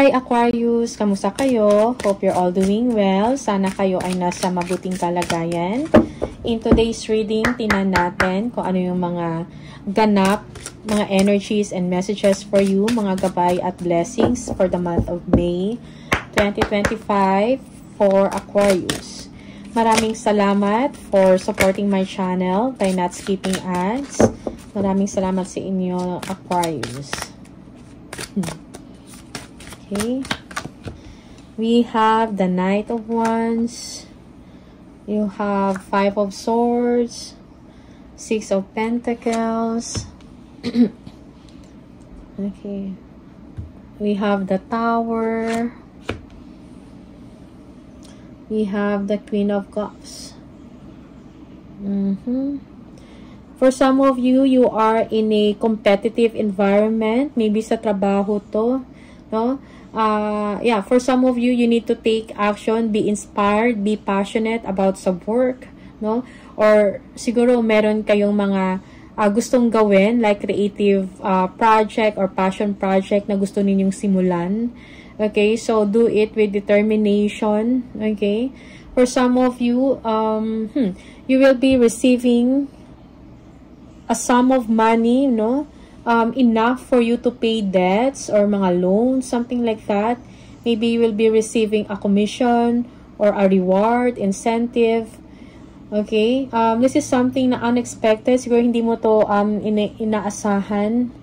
Hi Aquarius! Kamusta kayo? Hope you're all doing well. Sana kayo ay nasa mabuting kalagayan. In today's reading, tingnan natin kung ano yung mga ganap, mga energies and messages for you, mga gabay at blessings for the month of May 2025 for Aquarius. Maraming salamat for supporting my channel by not skipping ads. Maraming salamat sa inyo, Aquarius. Okay. We have the Knight of Wands. You have Five of Swords. Six of Pentacles. Okay. We have the Tower. We have the Queen of Cups. For some of you, you are in a competitive environment. Maybe sa trabaho to. No? Yeah, for some of you, you need to take action, be inspired, be passionate about sa work, no? Or siguro meron kayong mga gustong gawin, like creative project or passion project na gusto ninyong simulan. Okay, so do it with determination. Okay, for some of you, you will be receiving a sum of money, no? Enough for you to pay debts or mga loans, something like that. Maybe you will be receiving a commission or a reward, incentive. Okay, this is something na unexpected. Siguro hindi mo to inaasahan.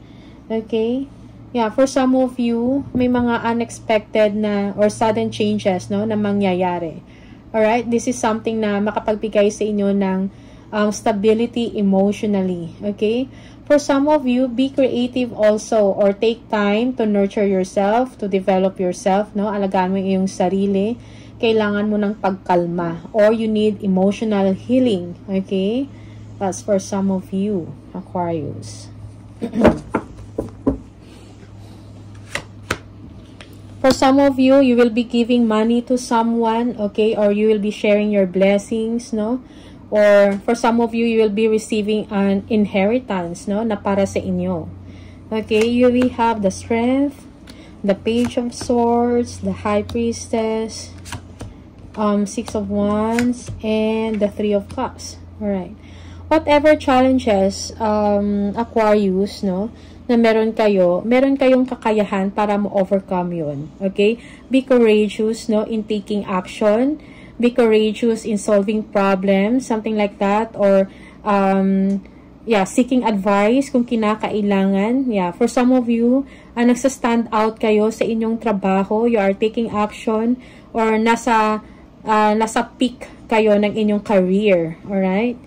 Okay, yeah, for some of you, may mga unexpected na or sudden changes, no, na mangyayari. Alright, this is something na makapagbigay sa inyo ng stability emotionally. Okay, for some of you, be creative also or take time to nurture yourself, to develop yourself, no? Alagaan mo yung sarili. Kailangan mo ng pagkalma or you need emotional healing. Okay? That's for some of you, Aquarius. For some of you, you will be giving money to someone, okay? Or you will be sharing your blessings, no? Or for some of you, you will be receiving an inheritance, no, na para sa inyo. Okay, you will have the Strength, the Page of Swords, the High Priestess, Six of Wands, and the Three of Cups. Alright. Whatever challenges, Aquarius, no, na meron kayong kakayahan para mo-overcome yun. Okay? Be courageous, no, in taking action. Be courageous in solving problems, something like that, or yeah, seeking advice kung kinakailangan. Yeah, for some of you, nagsa-stand out kayo sa inyong trabaho, you are taking action, or nasa peak kayo ng inyong career. Alright?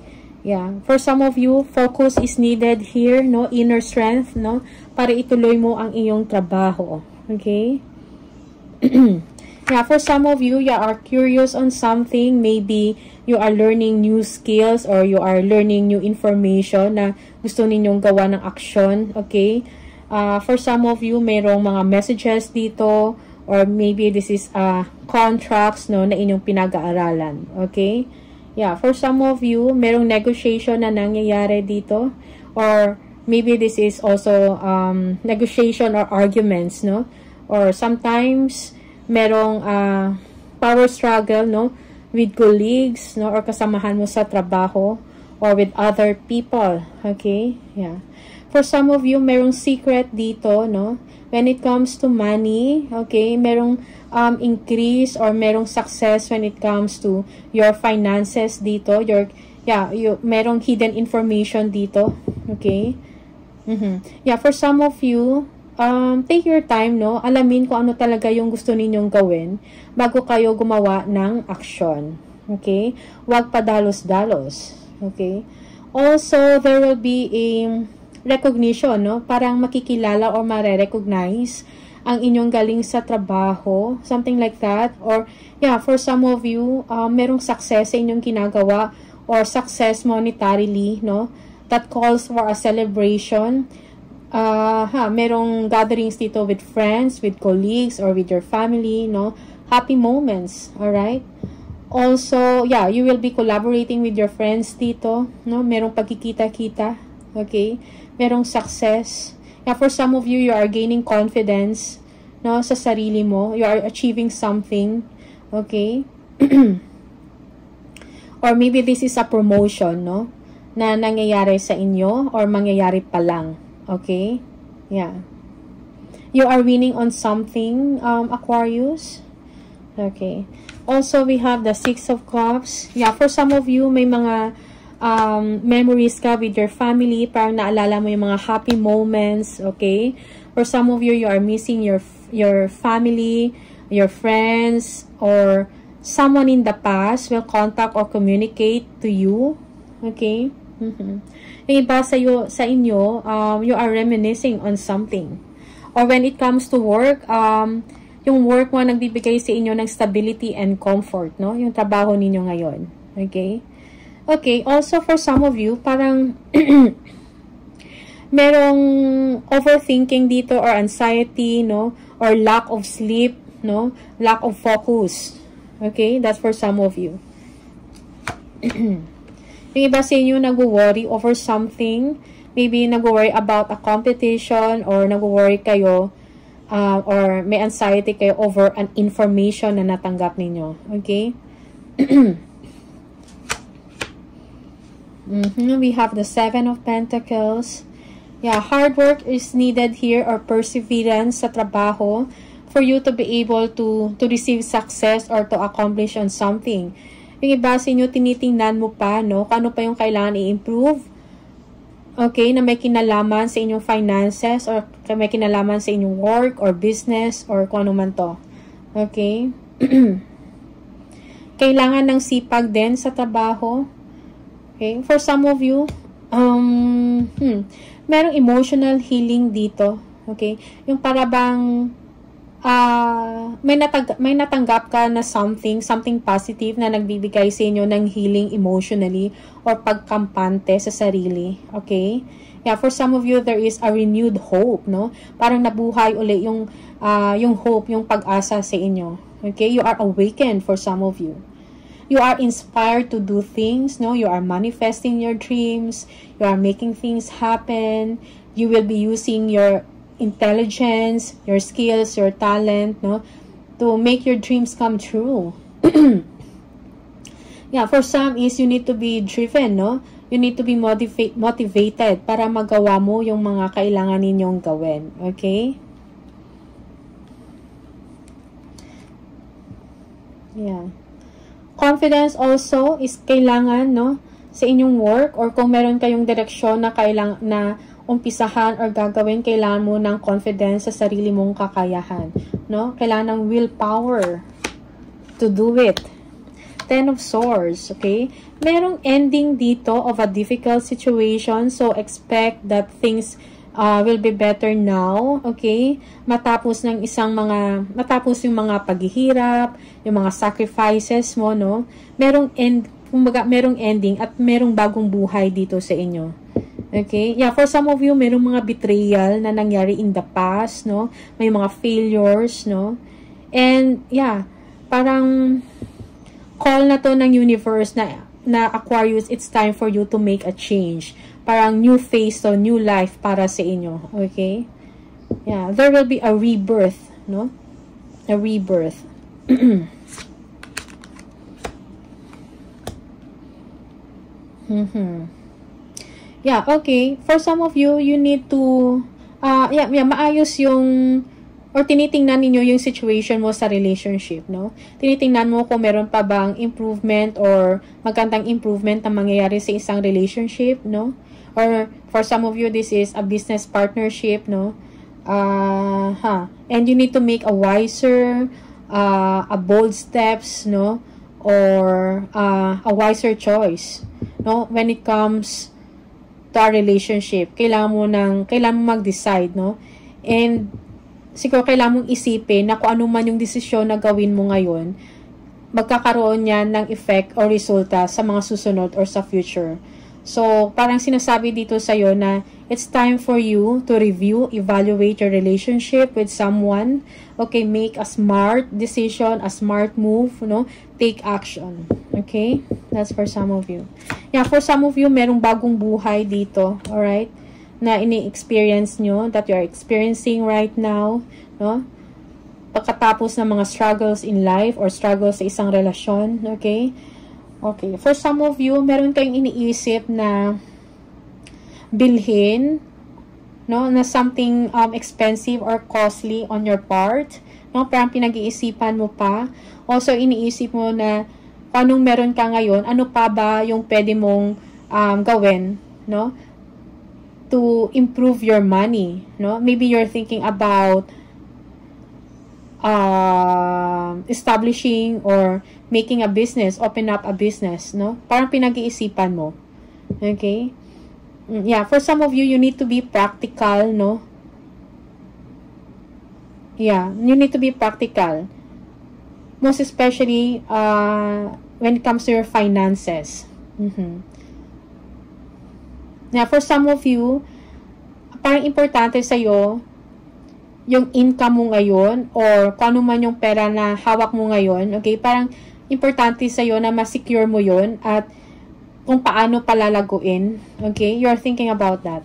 Yeah, for some of you, focus is needed here, no, inner strength, no, para ituloy mo ang iyong trabaho. Okay? Yeah, for some of you, you are curious on something. Maybe you are learning new skills or you are learning new information na gusto ninyong gawa ng action. Okay? For some of you, mayroong mga messages dito or maybe this is contracts, no, na inyong pinag-aaralan. Okay? Yeah, for some of you, mayroong negotiation na nangyayari dito or maybe this is also negotiation or arguments, no? Or sometimes merong power struggle, no, with colleagues, no, or kasamahan mo sa trabaho or with other people. Okay? Yeah. For some of you, merong secret dito, no, when it comes to money. Okay? Merong increase or merong success when it comes to your finances dito. Merong hidden information dito. Okay? Yeah, for some of you, take your time, no? Alamin kung ano talaga yung gusto ninyong gawin bago kayo gumawa ng aksyon. Okay? Huwag padalos-dalos. Okay? Also, there will be a recognition, no? Parang makikilala or mare-recognize ang inyong galing sa trabaho. Something like that. Or, yeah, for some of you, merong success sa inyong ginagawa or success monetarily, no? That calls for a celebration. Merong gatherings dito with friends, with colleagues, or with your family, no? Happy moments, alright? Also, yeah, you will be collaborating with your friends dito, no? Merong pagkikita-kita, okay? Merong success. Yeah, for some of you, you are gaining confidence, no, sa sarili mo. You are achieving something, okay? Or maybe this is a promotion, no, na nangyayari sa inyo or mangyayari pa lang, okay? Yeah. You are winning on something, Aquarius. Okay. Also, we have the Six of Cups. Yeah, for some of you, may mga memories ka with your family. Parang naalala mo yung mga happy moments, okay? For some of you, you are missing your family, your friends, or someone in the past will contact or communicate to you, okay? Yung iba sa inyo, you are reminiscing on something. Or when it comes to work, yung work mo nagbibigay sa inyo ng stability and comfort, no? Yung trabaho ninyo ngayon. Okay? Okay, also for some of you, parang merong overthinking dito or anxiety, no? Or lack of sleep, no? Lack of focus. Okay? That's for some of you. Yung iba sa inyo nag-worry over something. Maybe nag-worry about a competition or nag-worry kayo or may anxiety kayo over an information na natanggap ninyo. Okay? We have the Seven of Pentacles. Yeah, hard work is needed here or perseverance sa trabaho for you to be able to receive success or to accomplish on something. Yung iba sa inyo, tinitingnan mo pa, no? Kung ano pa yung kailangan i-improve. Okay, na may kinalaman sa inyong finances or may kinalaman sa inyong work or business or kung ano man to. Okay? Kailangan ng sipag din sa trabaho. Okay? For some of you, merong emotional healing dito. Okay? Yung parabang may natanggap ka na something positive na nagbibigay sa inyo ng healing emotionally or pagkampante sa sarili. Okay? Yeah, for some of you, there is a renewed hope, no? Parang nabuhay uli yung hope, yung pag-asa sa inyo. Okay? You are awakened for some of you. You are inspired to do things, no? You are manifesting your dreams. You are making things happen. You will be using your intelligence, your skills, your talent, no, to make your dreams come true. Yeah, for some is you need to be driven, no? You need to be motivated para magawa mo yung mga kailangan ninyong gawin. Okay? Yeah. Confidence also is kailangan, no, sa inyong work or kung meron kayong direksyon na kailangan na umpisahan or gagawin, kailangan mo ng confidence sa sarili mong kakayahan, no? Kailangan ng willpower to do it. Ten of Swords, okay? Merong ending dito of a difficult situation, so expect that things will be better now, okay? Matapos yung mga paghihirap, yung mga sacrifices mo, no? Merong ending at merong bagong buhay dito sa inyo. Okay? Yeah, for some of you, merong mga betrayal na nangyari in the past, no? May mga failures, no? And, yeah, parang call na to ng universe na Aquarius, it's time for you to make a change. Parang new phase, so new life para sa inyo. Okay? Yeah, there will be a rebirth, no? A rebirth. Yeah, okay. For some of you, you need to, maayos yung, or tinitingnan ninyo yung situation mo sa relationship, no? Tinitingnan mo kung meron pa bang improvement or magandang improvement na mangyayari sa isang relationship, no? Or for some of you, this is a business partnership, no? And you need to make a wiser, a bold steps, no? Or a wiser choice, no? When it comes to our relationship, kailangan mo mag-decide, no? And siguro kailangan mong isipin na kung ano man yung desisyon na gawin mo ngayon, magkakaroon yan ng effect o resulta sa mga susunod or sa future. So, parang sinasabi dito sa'yo na it's time for you to review, evaluate your relationship with someone. Okay, make a smart decision, a smart move, no? Take action. Okay? That's for some of you. Yeah, for some of you, merong bagong buhay dito. Alright? Na ini-experience nyo, that you are experiencing right now. No? pagkatapos ng mga struggles in life or struggles sa isang relasyon, okay? Okay, for some of you, meron kayong iniisip na bilhin, no, na something expensive or costly on your part, no, parang pinag-iisipan mo pa. Also, iniisip mo na paano meron ka ngayon, ano pa ba yung pwede mong gawin, no, to improve your money, no? Maybe you're thinking about establishing or making a business, open up a business, no? Parang pinag-iisipan mo. Okay? Yeah, for some of you, you need to be practical, no? Yeah, you need to be practical. Most especially when it comes to your finances. Yeah, for some of you, parang importante sa'yo yung income mo ngayon or kung ano man yung pera na hawak mo ngayon. Okay, parang importante sa'yo na ma-secure mo yun at kung paano palalaguin. Okay, you're thinking about that.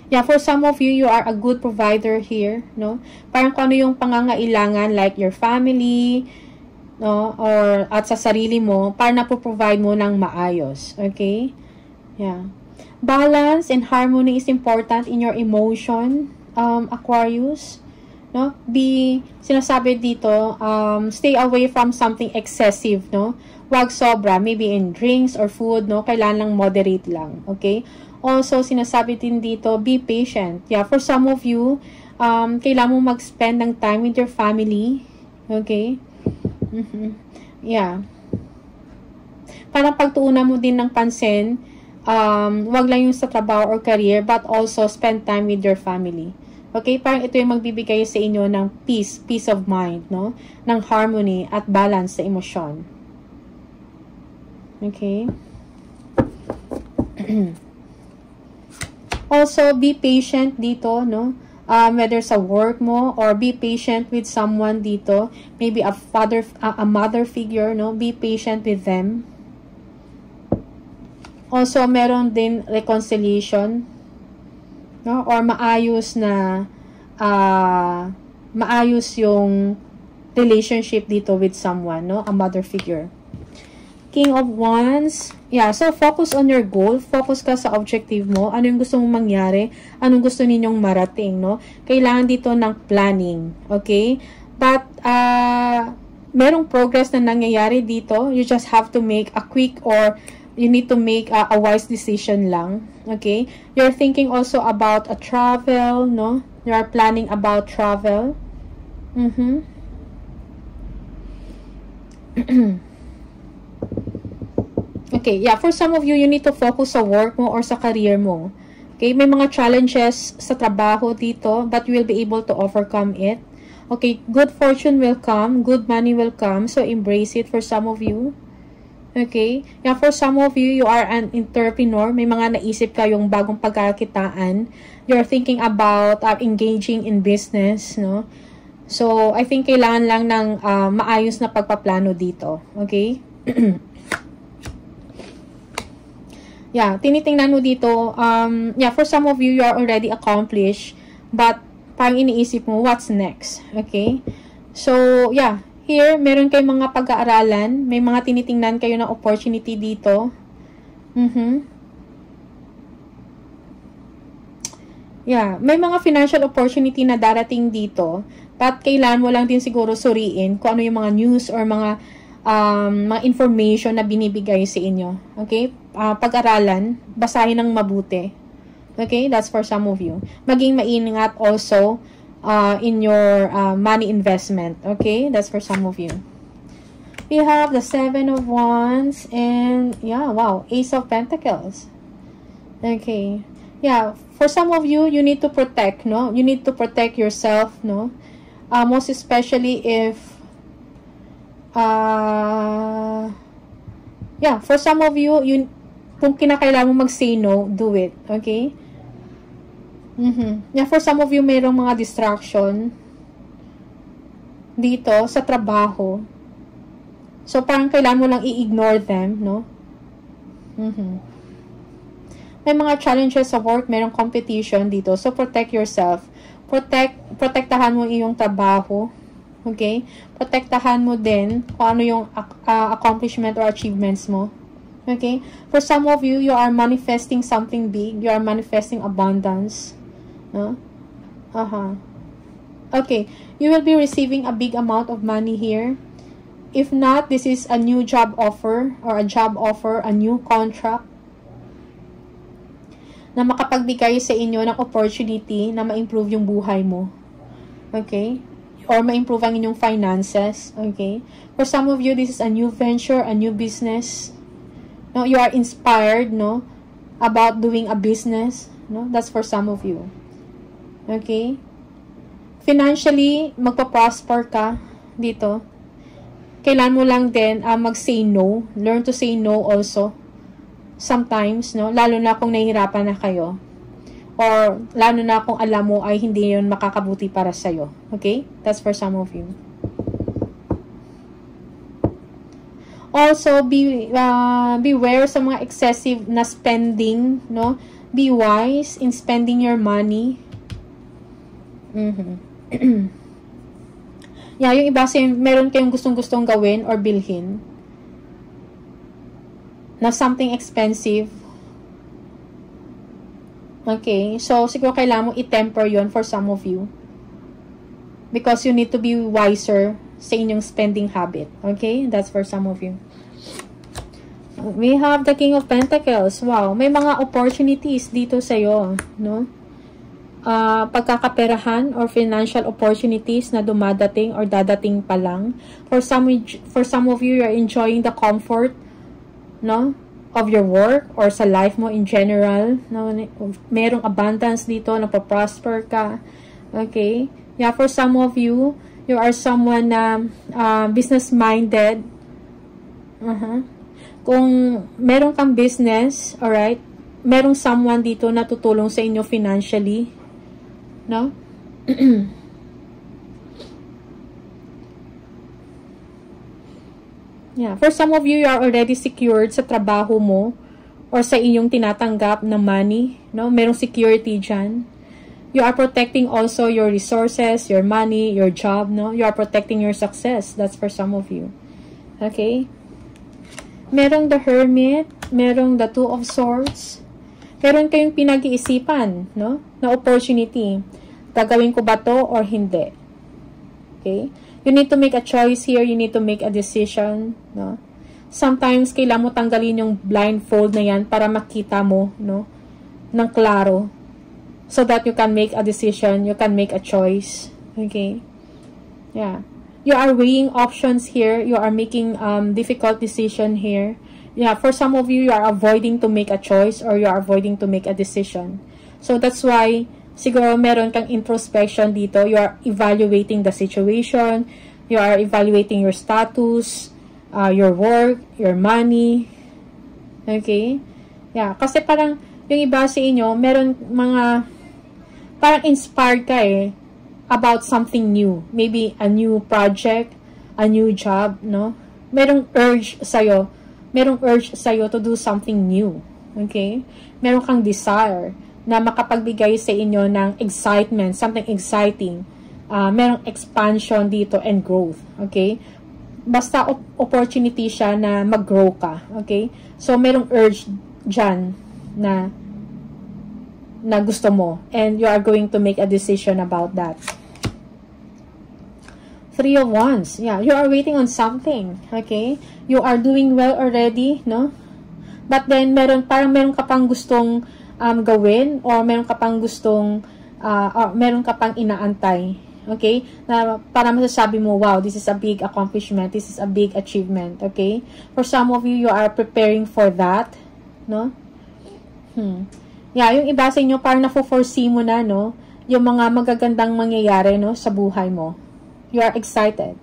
Yeah, for some of you, you are a good provider here, no? Parang kung ano yung pangangailangan like your family, no, or at sa sarili mo, para na-provide mo ng maayos. Okay? Yeah. Balance and harmony is important in your emotion, Aquarius. No? Sinasabi dito, stay away from something excessive, no? Wag sobra, maybe in drinks or food, no? Kailangan lang moderate lang. Okay? Also, sinasabi din dito, be patient. Yeah, for some of you, kailangan mo mag-spend ng time with your family. Okay? Yeah. Parang pagtuunan mo din ng pansin, wag lang yung sa trabaho or career, but also spend time with your family. Okay? Parang ito yung magbibigay sa inyo ng peace of mind, no? Ng harmony at balance sa emosyon. Okay? Also, be patient dito, no? Whether sa work mo or be patient with someone dito, maybe a mother figure, no? Be patient with them. Also, meron din reconciliation, no? Or maayos yung relationship dito with someone, no? A mother figure. King of Wands. Yeah, so focus on your goal. Focus ka sa objective mo. Ano yung gusto mong mangyari? Anong gusto ninyong marating, no? Kailangan dito ng planning. Okay? But, merong progress na nangyayari dito. You just have to make a quick or you need to make a wise decision lang. Okay? You're thinking also about a travel, no? You are planning about travel. Okay, yeah, for some of you, you need to focus sa work mo or sa career mo. Okay, may mga challenges sa trabaho dito, but you will be able to overcome it. Okay, good fortune will come, good money will come, so embrace it for some of you. Okay, yeah, for some of you, you are an entrepreneur, may mga naisip kayong bagong pagkakitaan. You're thinking about engaging in business, no? So, I think kailangan lang ng maayos na pagpaplano dito. Okay? Yeah, tinitingnan mo dito, yeah, for some of you, you are already accomplished, but parang iniisip mo, what's next? Okay? So, yeah, here, meron kayong mga pag-aaralan, may mga tinitingnan kayo ng opportunity dito. Yeah, may mga financial opportunity na darating dito, but kailangan mo lang din siguro suriin kung ano yung mga news or mga information na binibigay sa inyo. Okay? Pag-aralan, basahin ng mabuti. Okay? That's for some of you. Maging maingat also in your money investment. Okay? That's for some of you. We have the 7 of Wands and, yeah, wow, Ace of Pentacles. Okay. Yeah, for some of you, you need to protect, no? You need to protect yourself, no? Most especially if yeah, for some of you, kung kinakailangan mo mag-say no, do it. Okay? Yeah, for some of you, mayroong mga distraction dito sa trabaho. So, parang kailangan mo lang i-ignore them, no? May mga challenges sa work, mayroong competition dito. So, protect yourself. Protektahan mo iyong trabaho. Okay? Protektahan mo din kung ano yung accomplishment or achievements mo. Okay? For some of you, you are manifesting something big. You are manifesting abundance. No? Okay. You will be receiving a big amount of money here. If not, this is a new job offer or a job offer, a new contract na makapagbigay sa inyo ng opportunity na ma-improve yung buhay mo. Okay? Or ma-improve ang inyong finances. Okay? For some of you, this is a new venture, a new business. No, you are inspired, no, about doing a business. No? That's for some of you. Okay? Financially, magpa-prosper ka dito. Kailan mo lang din mag-say no. Learn to say no also. Sometimes, no, lalo na kung nahihirapan na kayo. Or, lalo na kung alam mo ay hindi yun makakabuti para sa'yo. Okay? That's for some of you. Also, beware sa mga excessive na spending, no? Be wise in spending your money. Yeah, yung iba meron kayong gustong-gustong gawin or bilhin na something expensive. Okay, so siguro kailangan mo i-temper yon for some of you. Because you need to be wiser sa inyong spending habit. Okay, that's for some of you. We have the King of Pentacles. Wow, may mga opportunities dito sa'yo, no? Pagkakaperahan or financial opportunities na dumadating or dadating pa lang. For some of you, you're enjoying the comfort, no, of your work or sa life mo in general, no, merong abundance dito, napaprosper ka. Okay? Yeah, for some of you, you are someone na business-minded. Kung meron kang business, alright, merong someone dito na tutulong sa inyo financially, no? Yeah, for some of you, you are already secured sa trabaho mo or sa inyong tinatanggap na money, no? Merong security dyan. You are protecting also your resources, your money, your job, no? You are protecting your success. That's for some of you. Okay? Merong the Hermit, merong the Two of Swords. Meron kayong pinag-iisipan, no? Na opportunity. Gagawin ko ba to or hindi? Okay? You need to make a choice here. You need to make a decision, no? Sometimes, kailangan mo tanggalin yung blindfold na yan para makita mo, no? Ng klaro. So that you can make a decision. You can make a choice. Okay? Yeah. You are weighing options here. You are making difficult decision here. Yeah, for some of you, you are avoiding to make a choice or you are avoiding to make a decision. So that's why siguro meron kang introspection dito. You are evaluating the situation. You are evaluating your status, your work, your money. Okay? Yeah, kasi parang yung iba sa inyo, meron mga parang inspired ka about something new. Maybe a new project, a new job, no? Merong urge sa'yo. Merong urge sa'yo to do something new. Okay? Meron kang desire na makapagbigay sa inyo ng excitement, something exciting. Merong expansion dito and growth. Okay? Basta opportunity siya na mag-grow ka. Okay? So, merong urge dyan na gusto mo. And you are going to make a decision about that. Three of Wands. Yeah, you are waiting on something. Okay? You are doing well already, no? But then, parang meron ka pang gustong gawin or meron ka pang gustong meron ka pang inaantay, okay, na para masasabi mo, wow, this is a big accomplishment, this is a big achievement, okay? For some of you, you are preparing for that, no? Yeah, yung iba sa inyo parang na-foresee mo na, no, yung mga magagandang mangyayari, no, sa buhay mo. You are excited.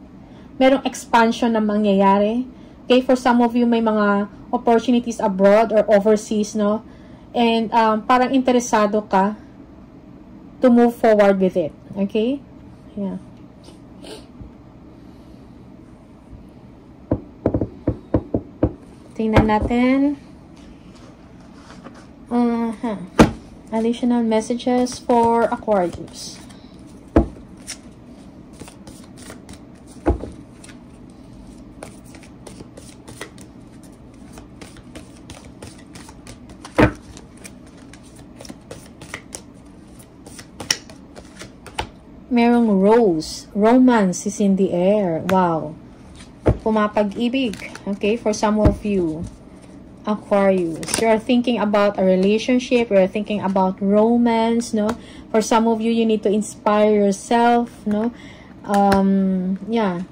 Merong expansion na mangyayari. Okay, for some of you, may mga opportunities abroad or overseas, no? And parang interesado ka to move forward with it. Okay? Yeah. Tingnan natin. Additional messages for Aquarius. Merong rose. Romance is in the air. Wow. Pumapag-ibig. Okay, for some of you. Aquarius. You're thinking about a relationship. You're thinking about romance, no? For some of you, you need to inspire yourself, no? Yeah.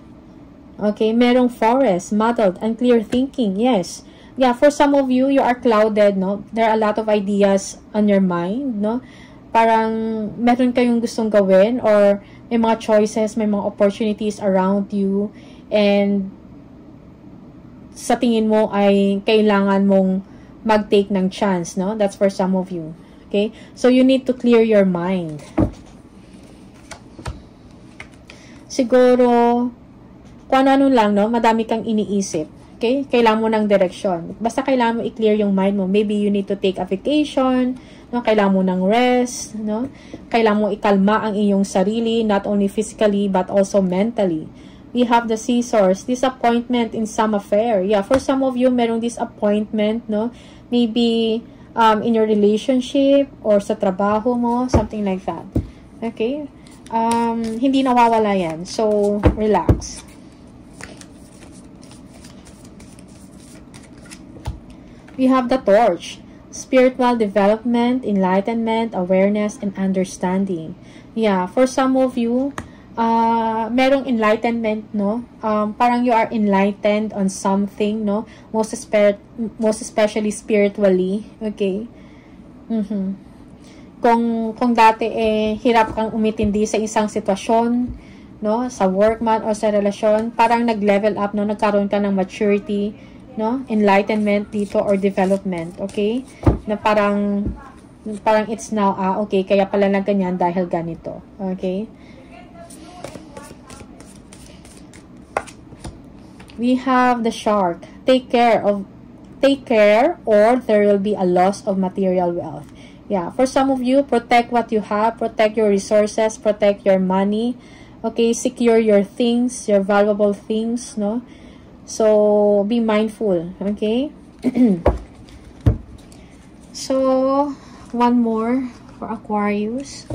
Okay, merong forest, muddled, unclear thinking. Yes. Yeah, for some of you, you are clouded, no? There are a lot of ideas on your mind, no? Parang meron kayong gustong gawin or may mga choices, may mga opportunities around you and sa tingin mo ay kailangan mong mag-take ng chance, no? That's for some of you. Okay? So, you need to clear your mind. Siguro, kung ano lang, no? Madami kang iniisip. Okay? Kailangan mo ng direksyon. Basta kailangan mo i-clear yung mind mo. Maybe you need to take a vacation, no? Kailangan mo ng rest, no? Kailangan mo ikalma ang iyong sarili, not only physically, but also mentally. We have the scissors, disappointment in some affair. Yeah, for some of you, merong disappointment, no? Maybe in your relationship or sa trabaho mo, something like that. Okay? Hindi nawawala yan. So, relax. We have the torch. Spiritual development, enlightenment, awareness, and understanding. Yeah, for some of you, merong enlightenment, no? Parang you are enlightened on something, no? Most especially spiritually, okay? Kung dati hirap kang umitindi sa isang sitwasyon, no? Sa work man o sa relasyon, parang nag-level up, no? Nagkaroon ka ng maturity, no? Enlightenment dito or development, okay? Na parang it's now, okay, kaya pala lang ganyan dahil ganito, okay? We have the shark. Take care or there will be a loss of material wealth. Yeah, for some of you, protect what you have, protect your resources, protect your money. Okay, secure your things, your valuable things, no? So, be mindful, okay? So, one more for Aquarius.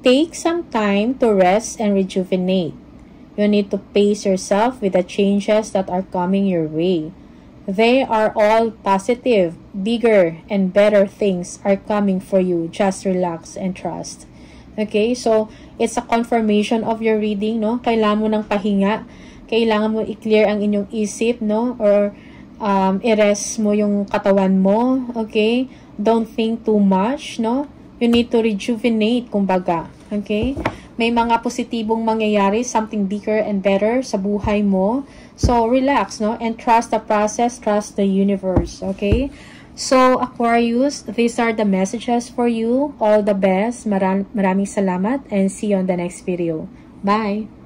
Take some time to rest and rejuvenate. You need to pace yourself with the changes that are coming your way. They are all positive, bigger, and better things are coming for you. Just relax and trust. Okay, so it's a confirmation of your reading, no? Kailangan mo ng pahinga. Kailangan mo i-clear ang inyong isip, no? Or i-rest mo yung katawan mo, okay? Don't think too much, no? You need to rejuvenate, kumbaga. Okay? May mga positibong mangyayari, something bigger and better sa buhay mo. So, relax, no? And trust the process, trust the universe. Okay? So, Aquarius, these are the messages for you. All the best. Maraming salamat and see you on the next video. Bye!